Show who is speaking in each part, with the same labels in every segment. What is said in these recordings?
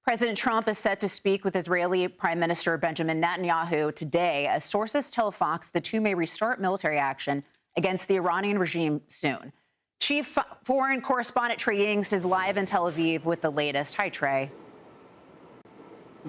Speaker 1: President Trump is set to speak with Israeli Prime Minister Benjamin Netanyahu today, as sources tell Fox the two may restart military action against the Iranian regime soon. Chief foreign correspondent Trey Yingst is live in Tel Aviv with the latest. Hi, Trey.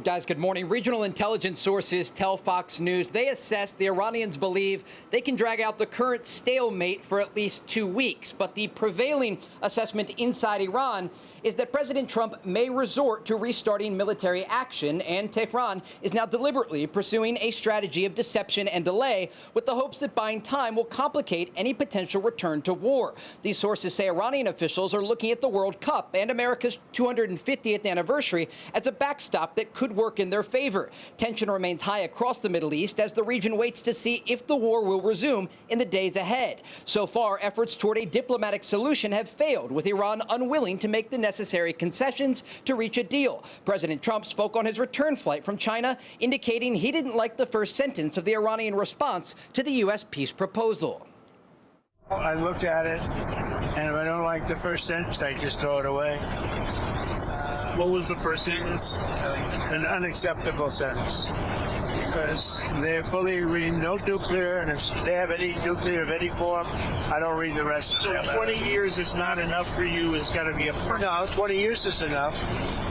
Speaker 2: Guys, good morning. Regional intelligence sources tell Fox News they assess the Iranians believe they can drag out the current stalemate for at least 2 weeks. But the prevailing assessment inside Iran is that President Trump may resort to restarting military action, and Tehran is now deliberately pursuing a strategy of deception and delay with the hopes that buying time will complicate any potential return to war. These sources say Iranian officials are looking at the World Cup and America's 250th anniversary as a backstop that could work in their favor. Tension remains high across the Middle East as the region waits to see if the war will resume in the days ahead. So far, efforts toward a diplomatic solution have failed, with Iran unwilling to make the necessary concessions to reach a deal. President Trump spoke on his return flight from China, indicating he didn't like the first sentence of the Iranian response to the U.S. peace proposal.
Speaker 3: I looked at it, and if I don't like the first sentence, I just throw it away.
Speaker 4: What was the first sentence?
Speaker 3: An unacceptable sentence, because they're fully reading no nuclear, and if they have any nuclear of any form, I don't read the rest.
Speaker 4: So 20 years is not enough for you. It's got to be a
Speaker 3: No, 20 years is enough,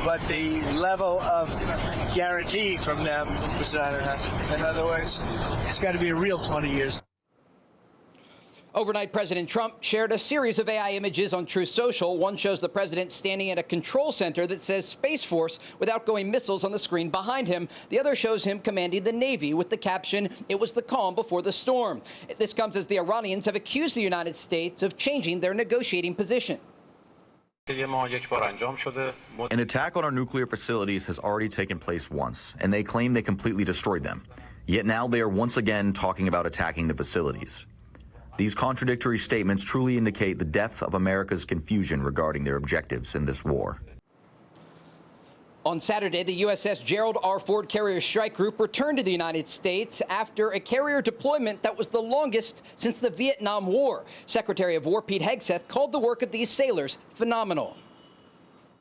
Speaker 3: but the level of guarantee from them is not enough. In other words, it's got to be a real 20 years.
Speaker 2: Overnight, President Trump shared a series of AI images on Truth Social. One shows the president standing at a control center that says Space Force with outgoing missiles on the screen behind him. The other shows him commanding the Navy with the caption, "It was the calm before the storm." This comes as the Iranians have accused the United States of changing their negotiating position.
Speaker 5: An attack on our nuclear facilities has already taken place once, and they claim they completely destroyed them. Yet now they are once again talking about attacking the facilities. These contradictory statements truly indicate the depth of America's confusion regarding their objectives in this war.
Speaker 2: On Saturday, the USS Gerald R. Ford Carrier Strike Group returned to the United States after a carrier deployment that was the longest since the Vietnam War. Secretary of War Pete Hegseth called the work of these sailors phenomenal.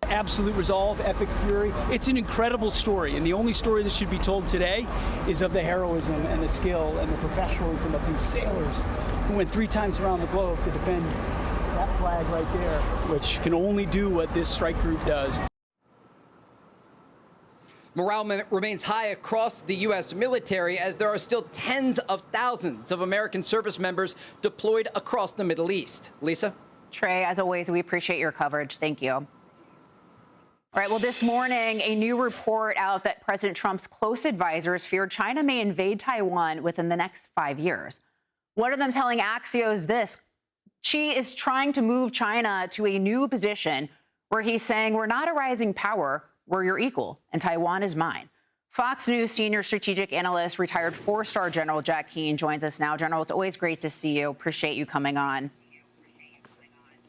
Speaker 6: Absolute resolve, epic fury. It's an incredible story, and the only story that should be told today is of the heroism and the skill and the professionalism of these sailors who went 3 times around the globe to defend that flag right there, which can only do what this strike group does.
Speaker 2: Morale remains high across the U.S. military as there are still tens of thousands of American service members deployed across the Middle East. Lisa?
Speaker 1: Trey, as always, we appreciate your coverage. Thank you. All right, well, this morning, a new report out that President Trump's close advisors feared China may invade Taiwan within the next 5 years. One of them telling Axios this: Xi is trying to move China to a new position where he's saying, we're not a rising power, we're your equal, and Taiwan is mine. Fox News senior strategic analyst, retired 4-star General Jack Keane joins us now. General, it's always great to see you. Appreciate you coming on.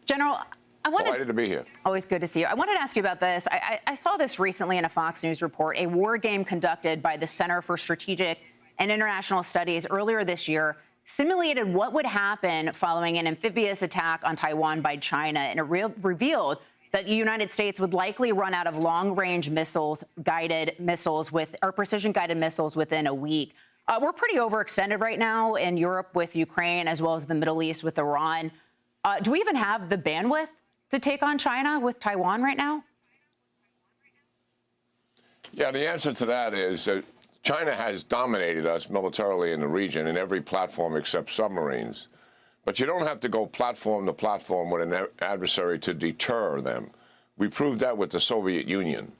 Speaker 1: General,
Speaker 7: Delighted to be here.
Speaker 1: Always good to see you. I wanted to ask you about this. I saw this recently in a Fox News report, a war game conducted by the Center for Strategic and International Studies earlier this year simulated what would happen following an amphibious attack on Taiwan by China, and it revealed that the United States would likely run out of long-range missiles, precision-guided missiles within a week. We're pretty overextended right now in Europe with Ukraine, as well as the Middle East with Iran. Do we even have the bandwidth to take on China with Taiwan right now?
Speaker 7: Yeah, the answer to that is that China has dominated us militarily in the region in every platform except submarines. But you don't have to go platform to platform with an adversary to deter them. We proved that with the Soviet Union.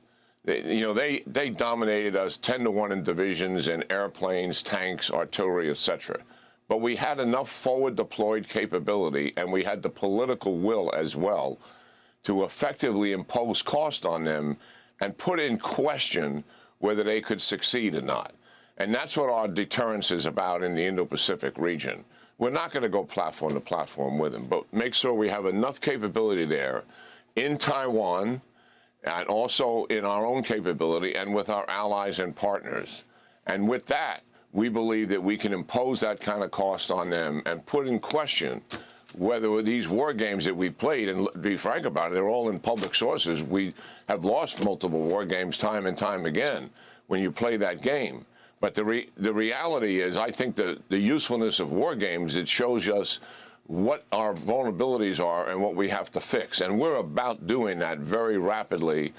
Speaker 7: They dominated us 10-to-1 in divisions in airplanes, tanks, artillery, etc. But we had enough forward deployed capability, and we had the political will as well to effectively impose cost on them and put in question whether they could succeed or not. And that's what our deterrence is about in the Indo-Pacific region. We're not going to go platform to platform with them, but make sure we have enough capability there in Taiwan and also in our own capability and with our allies and partners. And with that, we believe that we can impose that kind of cost on them and put in question whether these war games that we've played, and to be frank about it, they're all in public sources. We have lost multiple war games time and time again when you play that game. But the reality is, I think the usefulness of war games, it shows us what our vulnerabilities are and what we have to fix. And we're about doing that very rapidly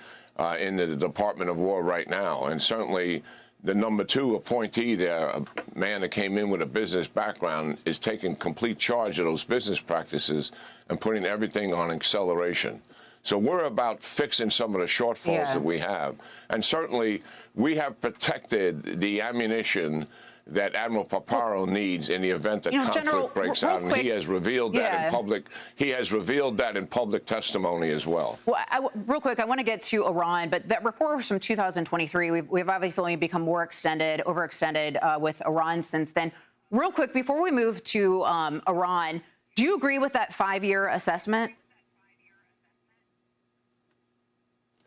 Speaker 7: in the Department of War right now. And certainly the number 2 appointee there, a man that came in with a business background, is taking complete charge of those business practices and putting everything on acceleration. So we're about fixing some of the shortfalls that we have. And certainly we have protected the ammunition that Admiral Paparo needs in the event that conflict
Speaker 1: General,
Speaker 7: breaks out. And he has revealed that in public. He has revealed that in public testimony as well.
Speaker 1: Well, real quick, I want to get to Iran, but that report was from 2023. We've obviously become more overextended with Iran since then. Real quick, before we move to Iran, do you agree with that 5-year assessment?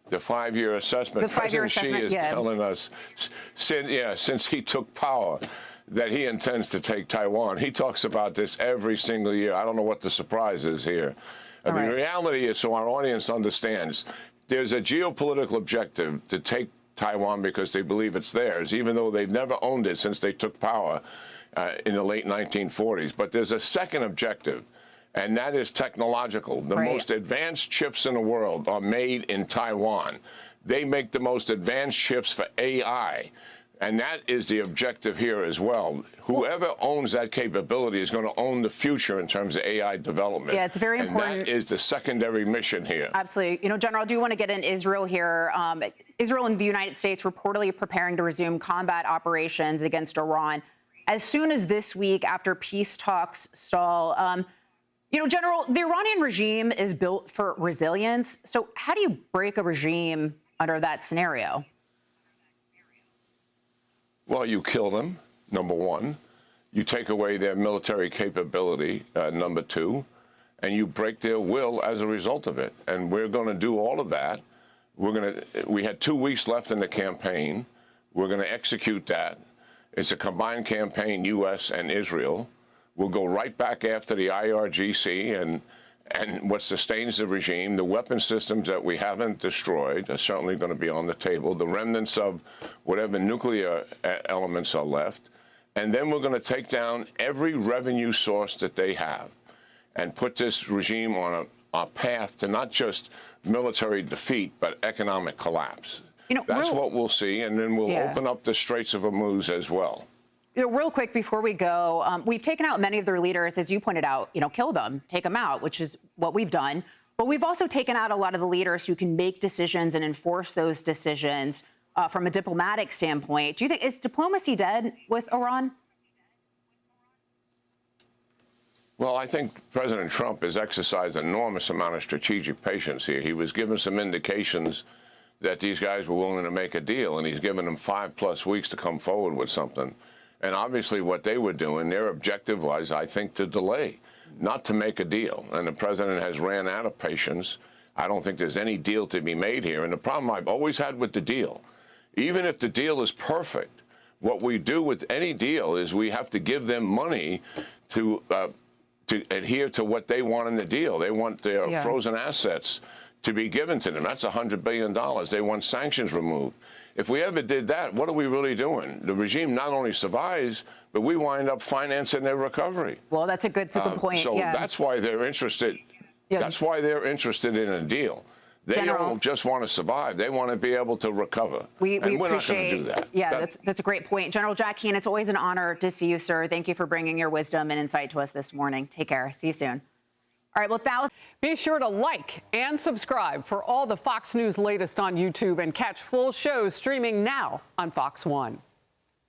Speaker 7: The 5-year assessment.
Speaker 1: The 5-year assessment,
Speaker 7: Xi is telling us, since he took power, that he intends to take Taiwan. He talks about this every single year. I don't know what the surprise is here. The reality is, so our audience understands, there's a geopolitical objective to take Taiwan because they believe it's theirs, even though they've never owned it since they took power in the late 1940s. But there's a second objective, and that is technological. The most advanced chips in the world are made in Taiwan. They make the most advanced chips for AI, and that is the objective here as well. Whoever owns that capability is going to own the future in terms of AI development.
Speaker 1: Yeah, it's very important.
Speaker 7: And that is the secondary mission here.
Speaker 1: Absolutely. General, I do want to get in Israel here. Israel and the United States reportedly preparing to resume combat operations against Iran as soon as this week after peace talks stall. General, the Iranian regime is built for resilience. So how do you break a regime under that scenario?
Speaker 7: Well, you kill them, number one. You take away their military capability, number 2. And you break their will as a result of it. And we're going to do all of that. We had 2 weeks left in the campaign. We're going to execute that. It's a combined campaign, U.S. and Israel. We'll go right back after the IRGC and what sustains the regime. The weapon systems that we haven't destroyed are certainly going to be on the table. The remnants of whatever nuclear elements are left. And then we're going to take down every revenue source that they have and put this regime on a path to not just military defeat, but economic collapse. That's what we'll see. And then we'll open up the Straits of Hormuz as well.
Speaker 1: Real quick before we go, we've taken out many of their leaders, as you pointed out, kill them, take them out, which is what we've done. But we've also taken out a lot of the leaders who can make decisions and enforce those decisions from a diplomatic standpoint. Do you think, is diplomacy dead with Iran?
Speaker 7: Well, I think President Trump has exercised an enormous amount of strategic patience here. He was given some indications that these guys were willing to make a deal, and he's given them 5+ weeks to come forward with something. And obviously what they were doing, their objective was, I think, to delay, not to make a deal. And the president has ran out of patience. I don't think there's any deal to be made here. And the problem I've always had with the deal, even if the deal is perfect, what we do with any deal is we have to give them money to adhere to what they want in the deal. They want their frozen assets to be given to them. That's $100 billion. They want sanctions removed. If we ever did that, what are we really doing? The regime not only survives, but we wind up financing their recovery.
Speaker 1: Well, that's a good point.
Speaker 7: So that's why they're interested. That's why they're interested in a deal. They don't just want to survive. They want to be able to recover.
Speaker 1: We're
Speaker 7: not going to do that.
Speaker 1: Yeah, that's a great point. General Jack Keane, it's always an honor to see you, sir. Thank you for bringing your wisdom and insight to us this morning. Take care. See you soon. All right, well,
Speaker 8: be sure to like and subscribe for all the Fox News latest on YouTube and catch full shows streaming now on Fox One.